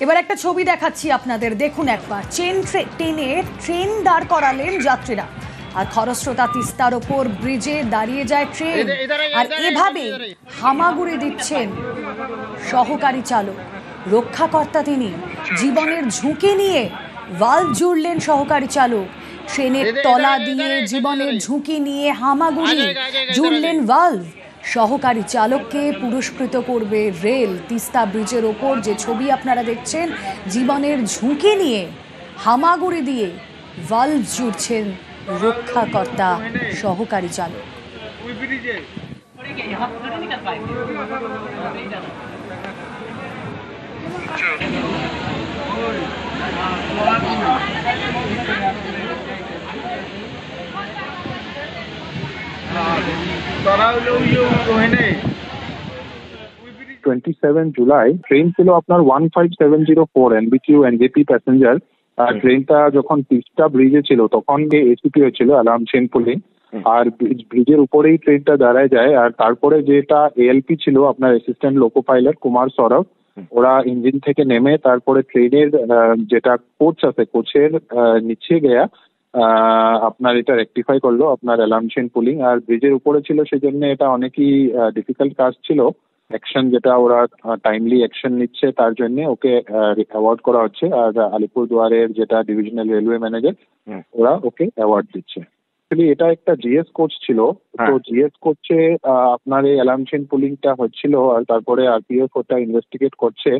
এবার একটা ছবি দেখাচ্ছি আপনাদের, দেখুন একবার। ট্রেনে ট্রেন দাঁড় করালেন যাত্রীরা, আর খরস্রোতা তিস্তার ওপর ব্রিজে দাঁড়িয়ে যায় ট্রেন, আর এভাবে হামাগুড়ি দিচ্ছেন সহকারী চালক। রক্ষাকর্তা তিনি, জীবনের ঝুঁকি নিয়ে ভালভ জুড়লেন সহকারী চালক। ট্রেনের তলা দিয়ে জীবনের ঝুঁকি নিয়ে হামাগুড়ি জুড়লেন ভালভ। সহকারী চালককে পুরস্কৃত করবে রেল। তিস্তা ব্রিজের ওপর যে ছবি আপনারা দেখছেন, জীবনের ঝুঁকি নিয়ে হামাগুড়ি দিয়ে ভালভ জুড়ছেন রক্ষাকর্তা সহকারী চালক। জুলাই ট্রেন ছিল আপনার 15704 NBQ NJP প্যাসেঞ্জার। আর ট্রেনটা যখন তিস্তা ব্রিজে ছিল তখন এসিপি হয়েছিল অ্যালার্ম চেন পুলিং, আর ব্রিজের উপরেই ট্রেনটা দাঁড়ায় যায়। আর তারপরে যেটা এএলপি ছিল আপনার assistant loco pilot Kumar Sourav, ওরা ইঞ্জিন থেকে নেমে তারপরে ট্রেনের যেটা কোচ আছে কোচের নিচে গিয়া আপনার এটা রেকটিফাই করলো আপনার অ্যালার্ম চেন পুলিং। আর ব্রিজের উপরে ছিল সেজন্য এটা অনেকই ডিফিকাল্ট কাজ ছিল। অ্যাকশন যেটা ওরা টাইমলি অ্যাকশন নিচ্ছে তার জন্য ওকে অ্যাওয়ার্ড করা হচ্ছে। আর আলিপুরদুয়ারের যেটা ডিভিশনাল রেলওয়ে ম্যানেজার, ওরা ওকে অ্যাওয়ার্ড দিচ্ছে। অ্যাকচুয়ালি এটা একটা জিএস কোচ ছিল, তো জিএস কোচে আপনার এই অ্যালার্ম চেন পুলিংটা হচ্ছিল, আর তারপরে আরপিএফ ওটা ইনভেস্টিগেট করছে